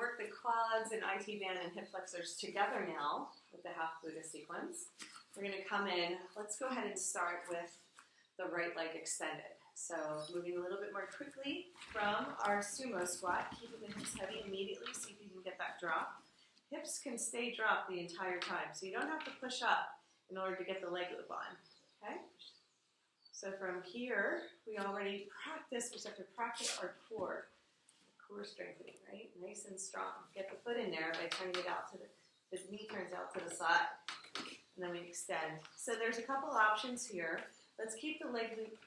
work the quads and IT band and hip flexors together now with the half Buddha sequence. We're going to come in. Let's go ahead and start with the right leg extended. So moving a little bit more quickly from our sumo squat, keeping the hips heavy immediately, see if you can get that drop. Hips can stay dropped the entire time, so you don't have to push up in order to get the leg loop on, okay? So from here, we already practiced, we start to practice our core strengthening, right? Nice and strong. Get the foot in there by turning it out to the knee turns out to the side, and then we extend. So there's a couple options here. Let's keep the leg loop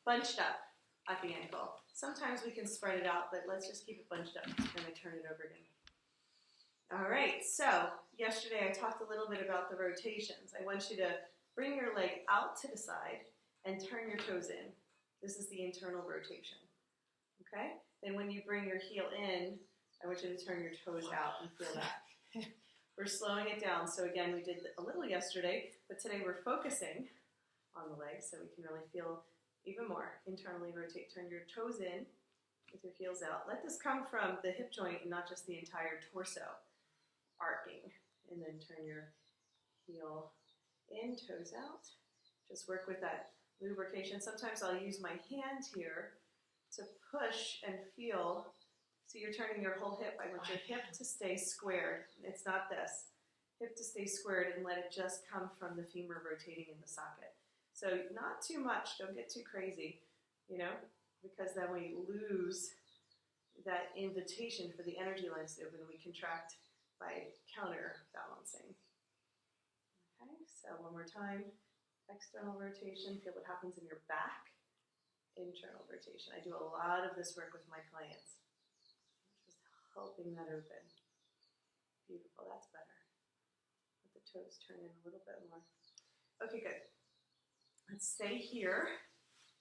bunched up at the ankle. Sometimes we can spread it out, but let's just keep it bunched up. Just going to turn it over again. All right, so yesterday I talked a little bit about the rotations. I want you to bring your leg out to the side and turn your toes in. This is the internal rotation, okay? Then when you bring your heel in, I want you to turn your toes out and feel that. We're slowing it down. So again, we did a little yesterday, but today we're focusing on the legs so we can really feel even more. Internally rotate, turn your toes in with your heels out. Let this come from the hip joint and not just the entire torso arcing. And then turn your heel in, toes out. Just work with that lubrication. Sometimes I'll use my hand here to push and feel. So you're turning your whole hip. I want your hip to stay squared. It's not this. Hip to stay squared and let it just come from the femur rotating in the socket. So not too much. Don't get too crazy, you know, because then we lose that invitation for the energy lines to open and we contract by counterbalancing. Okay, so one more time. External rotation. Feel what happens in your back. Internal rotation. I do a lot of this work with my clients. Just helping that open. Beautiful, that's better. Let the toes turn in a little bit more. Okay, good. Let's stay here.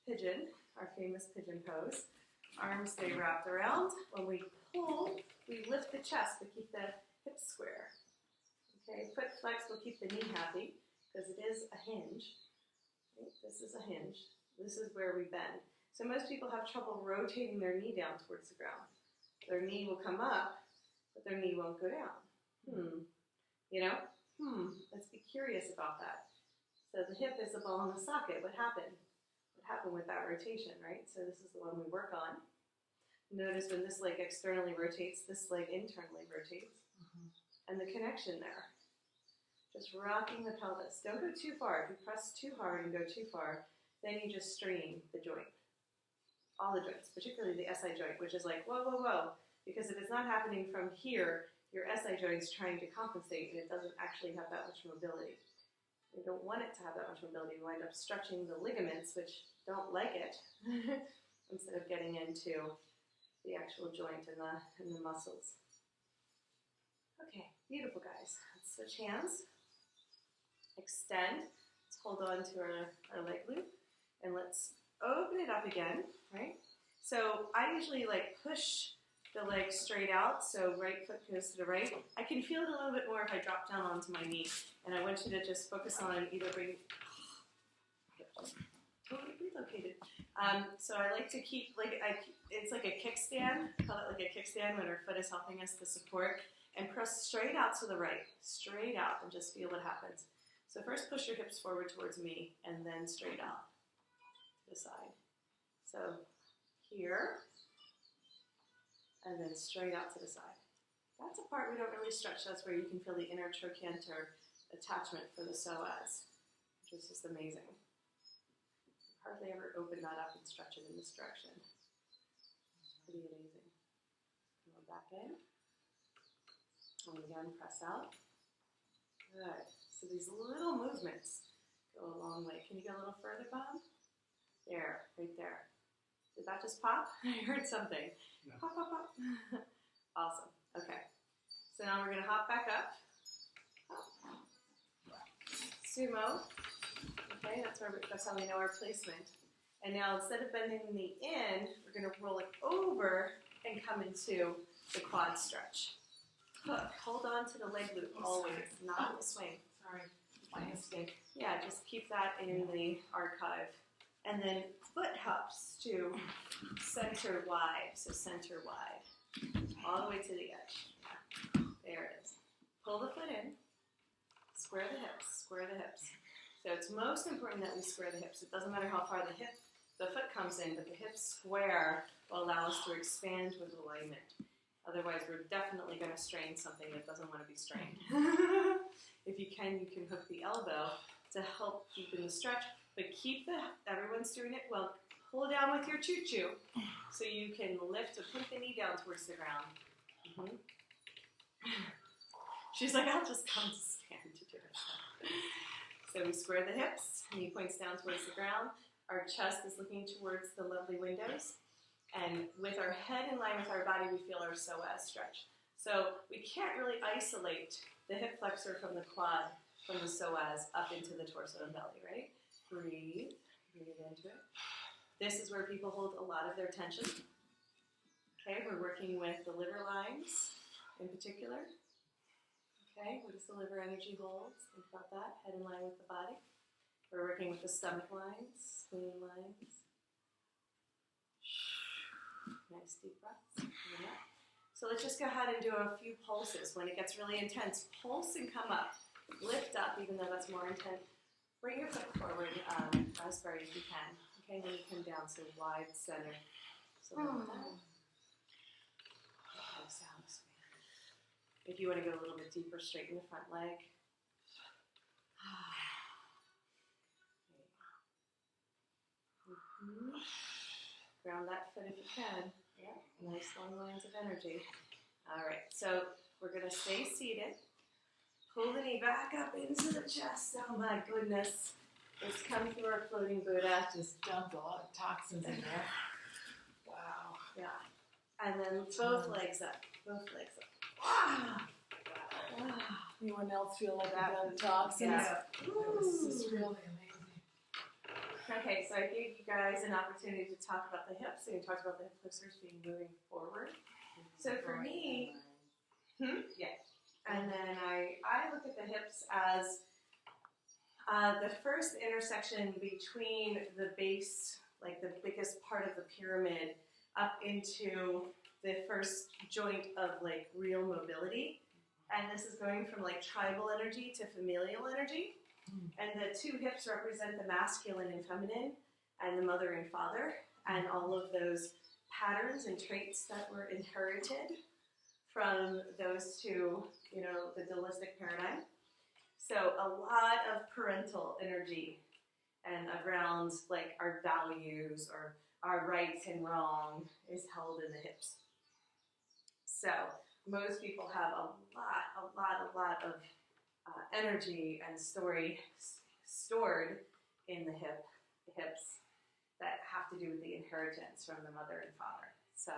Pigeon, our famous pigeon pose. Arms stay wrapped around. When we pull, we lift the chest to keep the hips square. Okay, foot flex will keep the knee happy because it is a hinge. Right? This is a hinge. This is where we bend. So most people have trouble rotating their knee down towards the ground. Their knee will come up, but their knee won't go down. You know? Let's be curious about that. So the hip is the ball in the socket. What happened? What happened with that rotation, right? So this is the one we work on. Notice when this leg externally rotates, this leg internally rotates. And the connection there. Just rocking the pelvis. Don't go too far. If you press too hard and go too far, then you just strain the joint. All the joints, particularly the SI joint, which is like, whoa, whoa, whoa. Because if it's not happening from here, your SI joint's trying to compensate and it doesn't actually have that much mobility. We don't want it to have that much mobility. We wind up stretching the ligaments, which don't like it, instead of getting into the actual joint and the muscles. Okay, beautiful guys. Let's switch hands. Extend. Let's hold on to our leg loop. And let's open it up again, right? So I usually like push the leg straight out, so right foot goes to the right. I can feel it a little bit more if I drop down onto my knee. And I want you to just focus on either totally relocated. So I like to keep, it's like a kickstand. I call it like a kickstand when our foot is helping us to support. And press straight out to the right, straight out, and just feel what happens. So first push your hips forward towards me, and then straight out to the side. So here, and then straight out to the side. That's a part we don't really stretch. That's where you can feel the inner trochanter attachment for the psoas, which is just amazing. Hardly ever open that up and stretch it in this direction. It's pretty amazing. Come back in. And again, press out. Good. So these little movements go a long way. Can you go a little further, Bob? There, right there. Did that just pop? I heard something. No. Pop, pop, pop. Awesome. Okay. So now we're going to hop back up. Sumo. Okay, that's how we know our placement. And now instead of bending the knee in, we're going to roll it over and come into the quad stretch. Hook. Hold on to the leg loop always, not the swing. Sorry, my mistake. Yeah, just keep that in the archive. And then foot hops to center wide, so center wide. All the way to the edge. There it is. Pull the foot in. Square the hips. Square the hips. So it's most important that we square the hips. It doesn't matter how far the foot comes in, but the hips square will allow us to expand with alignment. Otherwise, we're definitely going to strain something that doesn't want to be strained. If you can hook the elbow to help deepen the stretch, but everyone's doing it well. Pull down with your choo-choo so you can lift or put the knee down towards the ground. Mm-hmm. She's like, I'll just come to stand to do it. So we square the hips, knee points down towards the ground. Our chest is looking towards the lovely windows. And with our head in line with our body, we feel our psoas stretch. So we can't really isolate the hip flexor from the quad, from the psoas up into the torso and belly, right? Breathe into it. This is where people hold a lot of their tension. Okay, we're working with the liver lines in particular. Okay, what does the liver energy hold? Think about that. Head in line with the body. We're working with the stomach lines, spleen lines. Nice deep breaths. So let's just go ahead and do a few pulses. When it gets really intense, pulse and come up. Lift up, even though that's more intense. Bring your foot forward as far as you can. Okay, then you come down to wide center. So like that. If you want to go a little bit deeper, straighten the front leg. Ground that foot if you can. Yeah, nice long lines of energy. All right, so we're going to stay seated. Pull the knee back up into the chest. Oh my goodness. Let's come through our floating Buddha. Just dumped a lot of toxins in there. Wow. Yeah. And then both legs up. Both legs up. Wow. Wow. Anyone else feel like that toxins? Yeah. This is really amazing. Okay, so I gave you guys an opportunity to talk about the hips, and you talked about the hip flexors being moving forward. So for me, yeah. And then I look at the hips as the first intersection between the base, like the biggest part of the pyramid, up into the first joint of like real mobility. And this is going from like tribal energy to familial energy. And the two hips represent the masculine and feminine, and the mother and father, and all of those patterns and traits that were inherited from those two, you know, the dualistic paradigm. So a lot of parental energy and around like our values or our rights and wrong is held in the hips. So most people have a lot of energy and story stored in the hips that have to do with the inheritance from the mother and father. So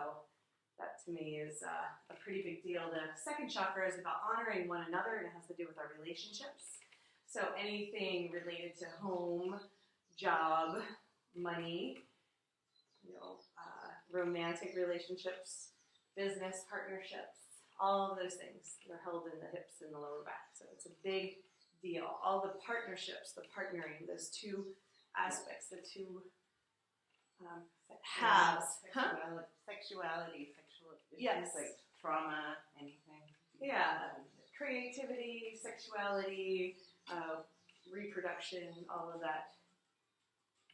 that to me is a pretty big deal. The second chakra is about honoring one another, and it has to do with our relationships. So anything related to home, job, money, you know, romantic relationships, business partnerships, all of those things are held in the hips and the lower back. So it's a big deal. All the partnerships, the partnering, those two aspects, the two halves. Sexuality, yes. Like trauma, anything. Yeah. Creativity, sexuality, reproduction, all of that.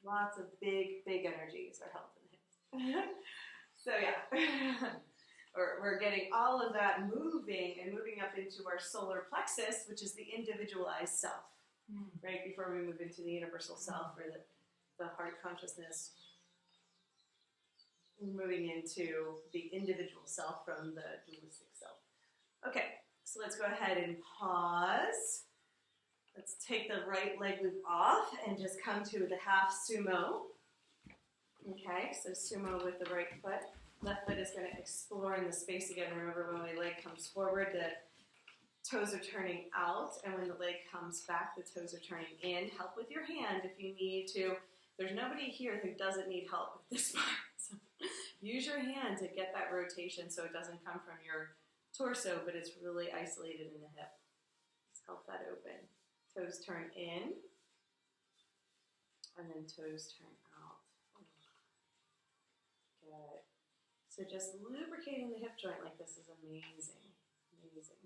Lots of big energies are held in the hips. So yeah. We're getting all of that moving and moving up into our solar plexus, which is the individualized self, right? Before we move into the universal self, or the heart consciousness, moving into the individual self from the dualistic self. Okay, so let's go ahead and pause. Let's take the right leg loop off and just come to the half sumo. Okay, so sumo with the right foot. Left foot is going to explore in the space again. Remember, when my leg comes forward, the toes are turning out, and when the leg comes back, the toes are turning in. Help with your hand if you need to. There's nobody here who doesn't need help with this part. So use your hand to get that rotation so it doesn't come from your torso, but it's really isolated in the hip. Let's help that open. Toes turn in, and then toes turn out. Good. So just lubricating the hip joint like this is amazing. Amazing.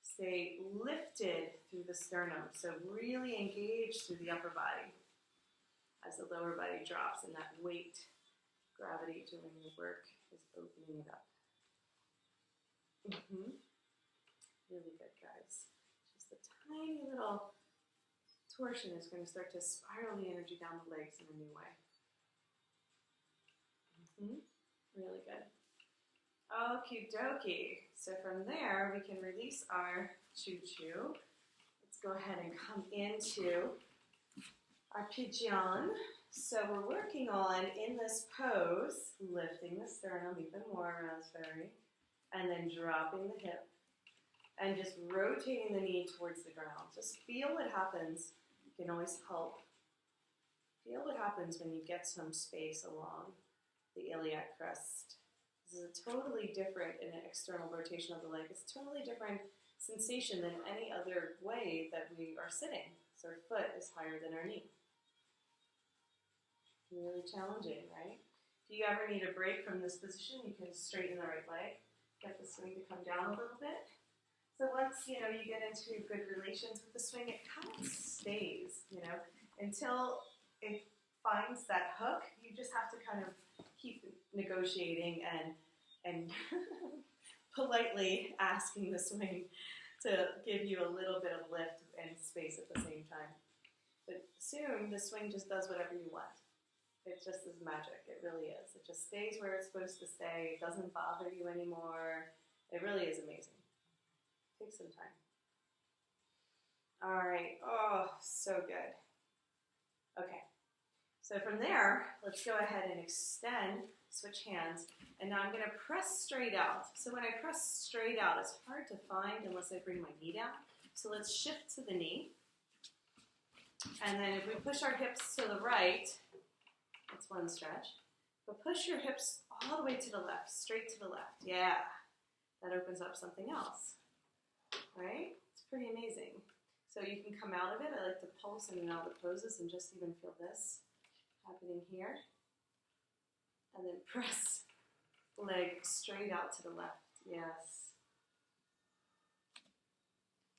Stay lifted through the sternum. So really engage through the upper body as the lower body drops, and that weight, gravity doing the work is opening it up. Really good, guys. Just a tiny little torsion is going to start to spiral the energy down the legs in a new way. Really good. Okie dokie. So from there, we can release our choo-choo. Let's go ahead and come into our pigeon. So we're working on, in this pose, lifting the sternum even more, Raspberry, and then dropping the hip, and just rotating the knee towards the ground. Just feel what happens. You can always help. Feel what happens when you get some space along the iliac crest. This is a totally different, in an external rotation of the leg, it's a totally different sensation than any other way that we are sitting. So our foot is higher than our knee. Really challenging, right? If you ever need a break from this position, you can straighten the right leg, get the swing to come down a little bit. So once, you get into good relations with the swing, it kind of stays, until it finds that hook. You just have to kind of keep negotiating and politely asking the swing to give you a little bit of lift and space at the same time. But soon, the swing just does whatever you want. It just is magic. It really is. It just stays where it's supposed to stay. It doesn't bother you anymore. It really is amazing. Take some time. All right. Oh, so good. Okay. So from there, let's go ahead and extend, switch hands, and now I'm going to press straight out. So when I press straight out, it's hard to find unless I bring my knee down. So let's shift to the knee. And then if we push our hips to the right, that's one stretch. But push your hips all the way to the left, straight to the left. Yeah, that opens up something else, right? It's pretty amazing. So you can come out of it. I like to pulse in and out of the poses and just even feel this happening here. And then press leg straight out to the left. Yes.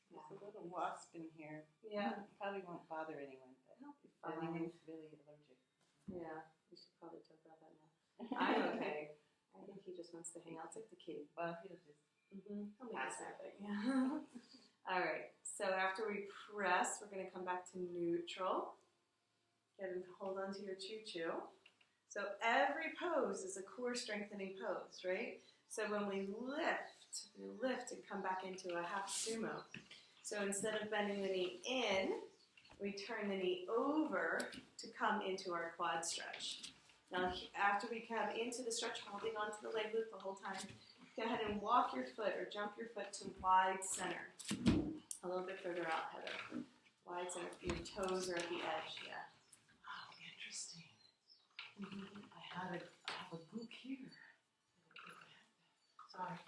There's a little wasp in here. Yeah. Probably won't bother anyone, but It'll be if fine. anyone's really allergic. Yeah, we should probably talk about that now. I'm okay. I think he just wants to hang out. It's like the kitty. Well, he'll just He'll make us pass happy. Yeah. All right. So after we press, we're going to come back to neutral. And hold on to your choo-choo. So every pose is a core strengthening pose, right? So when we lift and come back into a half sumo. So instead of bending the knee in, we turn the knee over to come into our quad stretch. Now, after we come into the stretch, holding onto the leg loop the whole time, go ahead and walk your foot or jump your foot to wide center. A little bit further out, Heather. Wide center. Your toes are at the edge, yeah. Oh, interesting. I have a goop here. Sorry.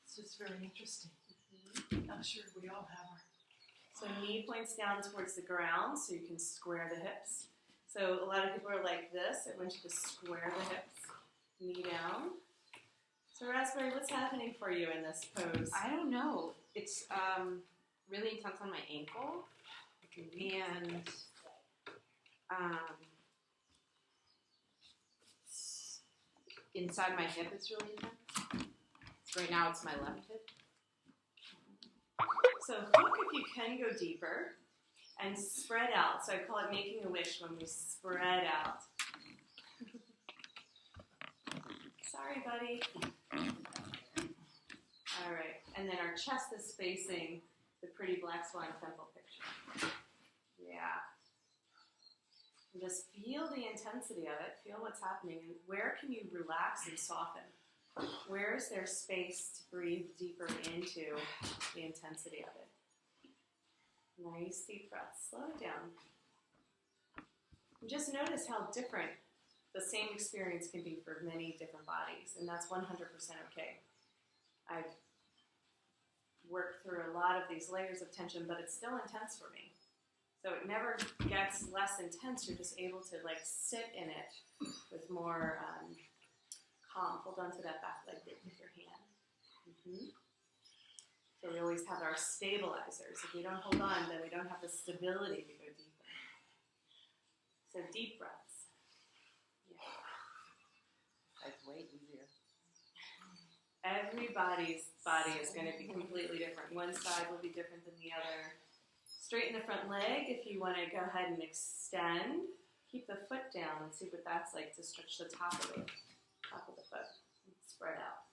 It's just very interesting. I'm sure we all have our... So knee points down towards the ground so you can square the hips. So a lot of people are like this. I want you to square the hips. Knee down. So Raspberry, what's happening for you in this pose? I don't know. It's really intense on my ankle, and inside my hip it's really intense. Right now it's my left hip. So hook if you can go deeper and spread out. So I call it making a wish when we spread out. Sorry, buddy. All right. And then our chest is facing the pretty black swan temple picture. Yeah. And just feel the intensity of it. Feel what's happening. And where can you relax and soften? Where is there space to breathe deeper into the intensity of it? Nice deep breath. Slow it down. And just notice how different the same experience can be for many different bodies, and that's 100% okay. I've worked through a lot of these layers of tension, but it's still intense for me. So it never gets less intense. You're just able to sit in it with more calm. Hold on to that back leg with your hand. So we always have our stabilizers. If we don't hold on, then we don't have the stability to go deeper. So deep breaths. Yeah. That's way easier. Everybody's body is going to be completely different. One side will be different than the other. Straighten the front leg if you want to go ahead and extend. Keep the foot down and see what that's like to stretch the top of the foot. Spread out.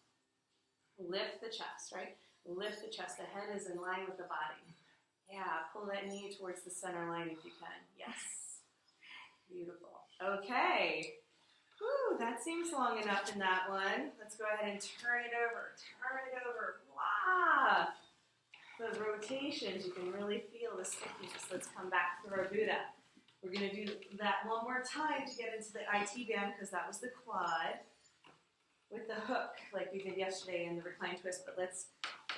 Lift the chest, right? Lift the chest. The head is in line with the body. Yeah, pull that knee towards the center line if you can. Yes. Beautiful. Okay. Whew, that seems long enough in that one. Let's go ahead and turn it over. Turn it over. Wow. The rotations, you can really feel the stickiness. Let's come back to our Buddha. We're going to do that one more time to get into the IT band because that was the quad with the hook like we did yesterday in the recline twist. But let's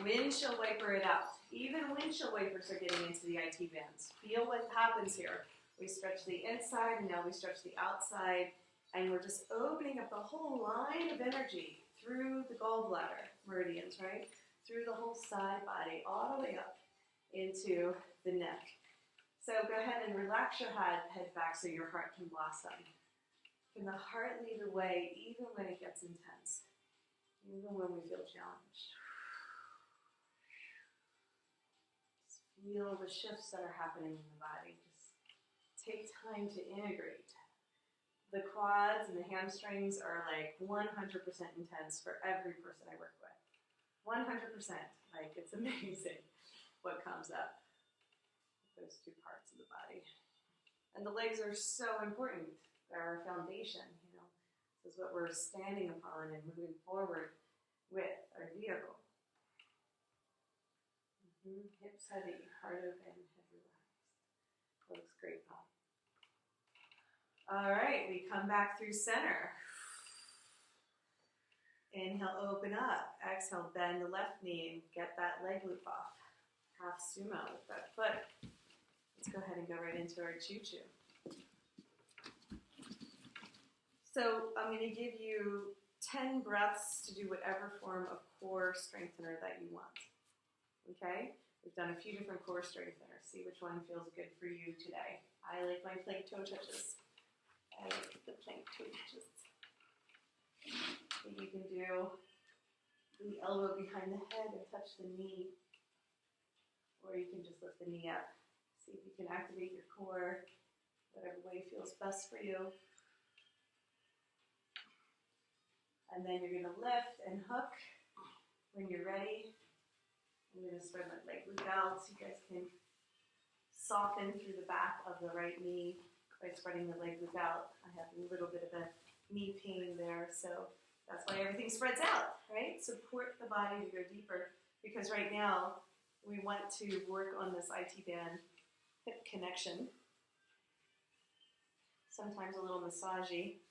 windshield wiper it out. Even windshield wipers are getting into the IT bands. Feel what happens here. We stretch the inside and now we stretch the outside. And we're just opening up the whole line of energy through the gallbladder meridians, right? Through the whole side body, all the way up into the neck. So go ahead and relax your head back so your heart can blossom. Can the heart lead the way even when it gets intense? Even when we feel challenged? Just feel the shifts that are happening in the body. Just take time to integrate. The quads and the hamstrings are like 100% intense for every person I work with. 100%. Like, it's amazing what comes up. Those two parts of the body. And the legs are so important. They're our foundation, you know. This is what we're standing upon and moving forward with our vehicle. Hips heavy, heart open, head relaxed. Looks great, Pop. All right, we come back through center. Inhale, open up. Exhale, bend the left knee and get that leg loop off. Half sumo with that foot. Let's go ahead and go right into our choo-choo. So I'm going to give you 10 breaths to do whatever form of core strengthener that you want. Okay? We've done a few different core strengtheners. See which one feels good for you today. I like my plank toe touches. I like the plank toe touches. You can do the elbow behind the head and touch the knee. Or you can just lift the knee up. See if you can activate your core, whatever way feels best for you. And then you're going to lift and hook when you're ready. I'm going to spread my leg loop out so you guys can soften through the back of the right knee by spreading the leg loop out. I have a little bit of a knee pain there, so that's why everything spreads out, right? Support the body to go deeper, because right now we want to work on this IT band hip connection. Sometimes a little massagey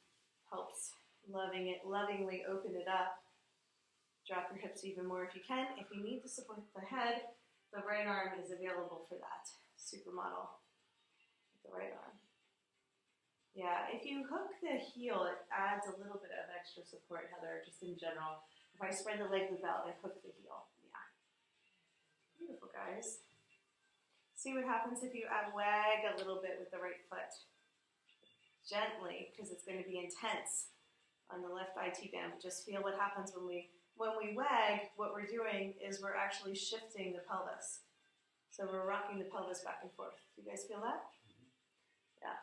helps lovingly open it up. Drop your hips even more if you can. If you need to support the head, the right arm is available for that. Supermodel with the right arm. Yeah, if you hook the heel, it adds a little bit of extra support, Heather, just in general. If I spread the leg loop out, I hook the heel. Yeah. Beautiful, guys. See what happens if you wag a little bit with the right foot. Gently, because it's going to be intense on the left IT band. But just feel what happens when we wag. What we're doing is we're actually shifting the pelvis. So we're rocking the pelvis back and forth. Do you guys feel that? Yeah.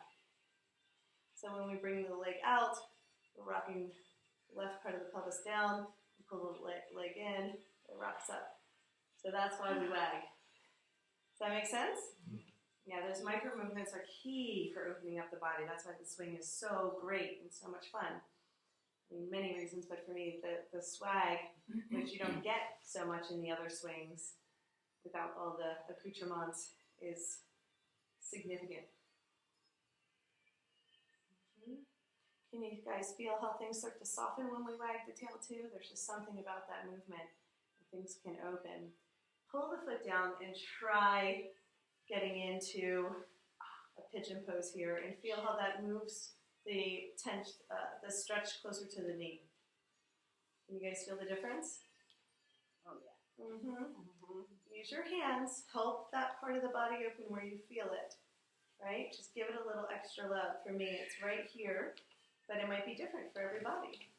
So when we bring the leg out, we're rocking the left part of the pelvis down, we pull the leg in, it rocks up. So that's why we wag. Does that make sense? Yeah, those micro movements are key for opening up the body. That's why the swing is so great and so much fun. I mean, many reasons, but for me, the swag, which you don't get so much in the other swings without all the accoutrements, is significant. Can you guys feel how things start to soften when we wag the tail too? There's just something about that movement. Things can open. Pull the foot down and try getting into a pigeon pose here and feel how that moves the the stretch closer to the knee. Can you guys feel the difference? Oh yeah. Use your hands. Help that part of the body open where you feel it. Right? Just give it a little extra love. For me, it's right here, but it might be different for everybody.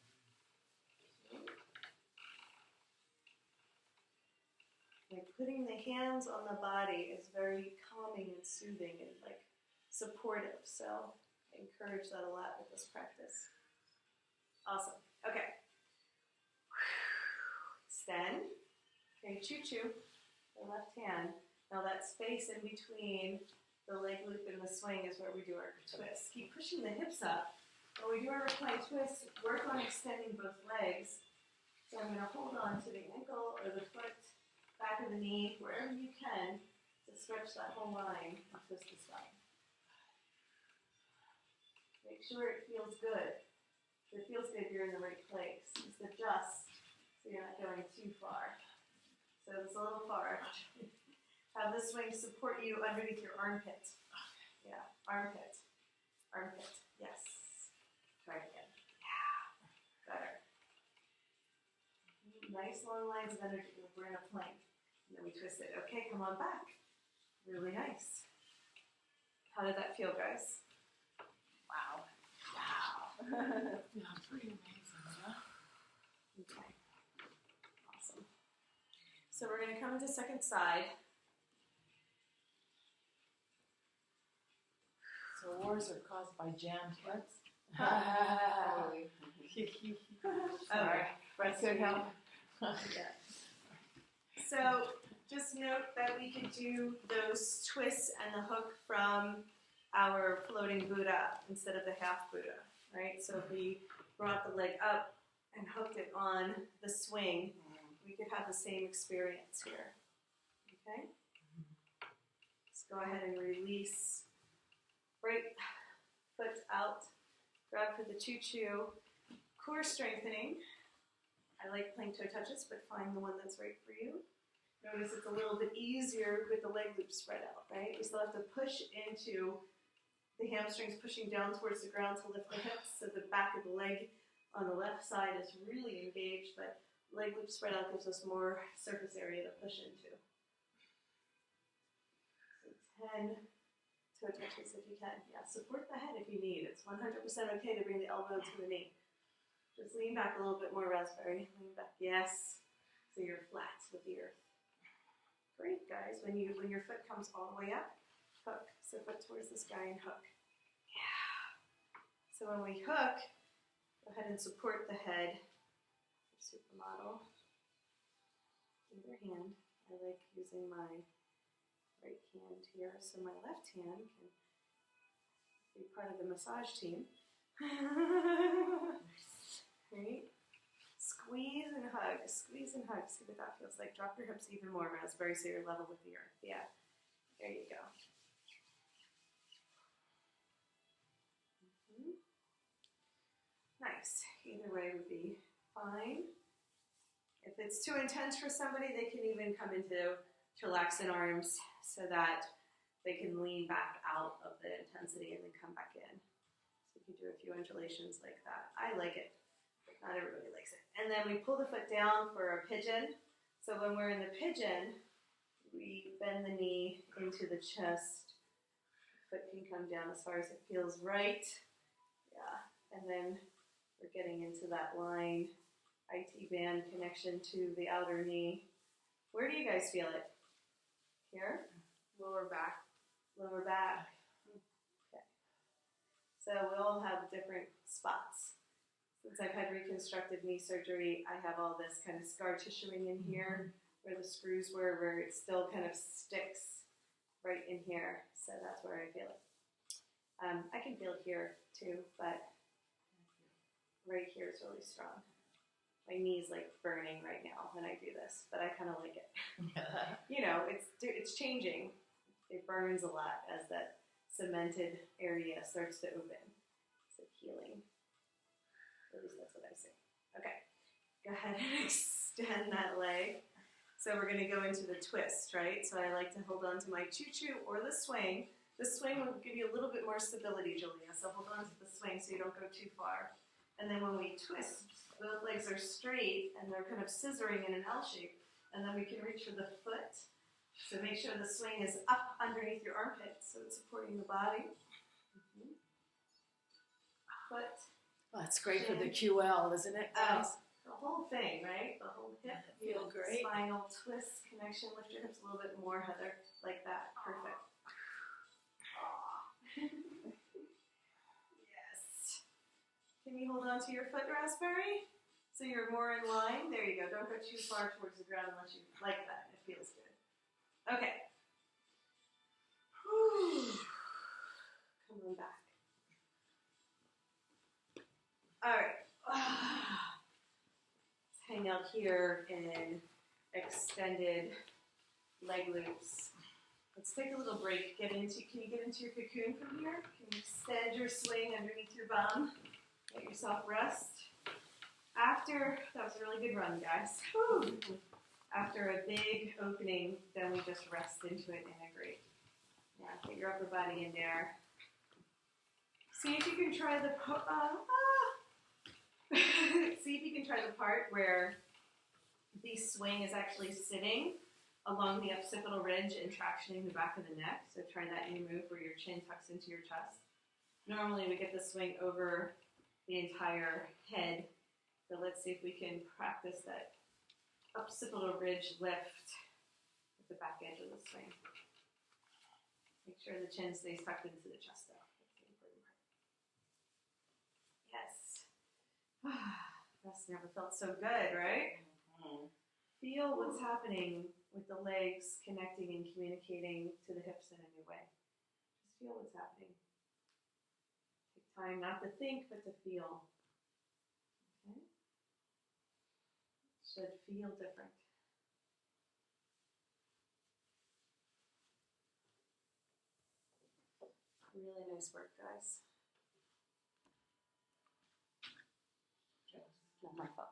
Like putting the hands on the body is very calming and soothing and like supportive. So I encourage that a lot with this practice. Awesome. Okay. Extend. Okay, choo-choo. The left hand. Now that space in between the leg loop and the swing is where we do our twist. Keep pushing the hips up. When we do our reclined twist, work on extending both legs. So I'm going to hold on to the ankle or the foot, back of the knee, wherever you can, to stretch that whole line and twist the spine. Make sure it feels good. If it feels good, you're in the right place. Just adjust so you're not going too far. So it's a little far. Have the swing support you underneath your armpit. Yeah, armpit. Armpit. Yes. Try it again. Yeah. Better. Nice long lines of energy. We're in a plank. And then we twist it. Okay, come on back. Really nice. How did that feel, guys? Wow. Yeah, pretty amazing, huh? Okay. Awesome. So we're going to come to second side. So wars are caused by jammed hips. Sorry. But could help. Yeah. So just note that we could do those twists and the hook from our floating Buddha instead of the half Buddha, right? So if we brought the leg up and hooked it on the swing, we could have the same experience here. Okay? Let's go ahead and release. Right foot out. Grab for the choo-choo. Core strengthening. I like plank toe touches, but find the one that's right for you. Notice it's a little bit easier with the leg loop spread out, right? We still have to push into the hamstrings, pushing down towards the ground to lift the hips, so the back of the leg on the left side is really engaged, but leg loop spread out gives us more surface area to push into. So 10 toe touches if you can. Yeah, support the head if you need. It's 100% okay to bring the elbow to the knee. Just lean back a little bit more, Raspberry. Lean back. Yes. So you're flat with the earth. Great, guys. When your foot comes all the way up, hook. So foot towards the sky and hook. Yeah. So when we hook, go ahead and support the head. Supermodel. Either hand. I like using my right hand here, so my left hand can be part of the massage team. Right? Squeeze and hug. Squeeze and hug. See what that feels like. Drop your hips even more, Raspberry, so you're level with the earth. Yeah. There you go. Nice. Either way would be fine. If it's too intense for somebody, they can even come into Chillaxin arms so that they can lean back out of the intensity and then come back in. So you can do a few undulations like that. I like it, but not everybody likes it. And then we pull the foot down for a pigeon. So when we're in the pigeon, we bend the knee into the chest. The foot can come down as far as it feels right. Yeah, and then we're getting into that line, IT band connection to the outer knee. Where do you guys feel it? Here? Lower back. Lower back. Okay. So we all have different spots. Since I've had reconstructive knee surgery, I have all this kind of scar tissuing in here where the screws were, where it still kind of sticks right in here. So that's where I feel it. I can feel it here too, but right here is really strong. My knee's like burning right now when I do this, but I kind of like it. You know, it's changing. It burns a lot as that cemented area starts to open. It's like healing. At least that's what I say. Okay, go ahead and extend that leg. So we're going to go into the twist, right? So I like to hold on to my choo-choo or the swing The swing will give you a little bit more stability, Julia, so hold on to the swing so you don't go too far. And then when we twist, both legs are straight and they're kind of scissoring in an L shape. And then we can reach for the foot. So make sure the swing is up underneath your armpit so it's supporting the body. Foot. Well, that's great for the QL, isn't it, guys? The whole thing, right? The whole hip. Feel great. Spinal twist connection. Lift your hips a little bit more, Heather. Like that. Perfect. Yes. Can you hold on to your foot, Raspberry? So you're more in line. There you go. Don't go too far towards the ground unless you like that. It feels good. Okay. Whew. Come on back. All right. Let's hang out here in extended leg loops. Let's take a little break. Can you get into your cocoon from here? Can you extend your swing underneath your bum? Let yourself rest. That was a really good run, guys. Woo. After a big opening, then we just rest into it, integrate. Yeah, get your upper body in there. See if you can try the see if you can try the part where the swing is actually sitting along the occipital ridge and tractioning the back of the neck. So try that new move where your chin tucks into your chest. Normally we get the swing over the entire head, but let's see if we can practice that occipital ridge lift at the back edge of the swing. Make sure the chin stays tucked into the chest though. That's the important part. Yes. Rest never felt so good, right? Feel what's happening with the legs connecting and communicating to the hips in a new way. Just feel what's happening. Take time not to think, but to feel. Okay? Should feel different. Really nice work, guys. Not my fault.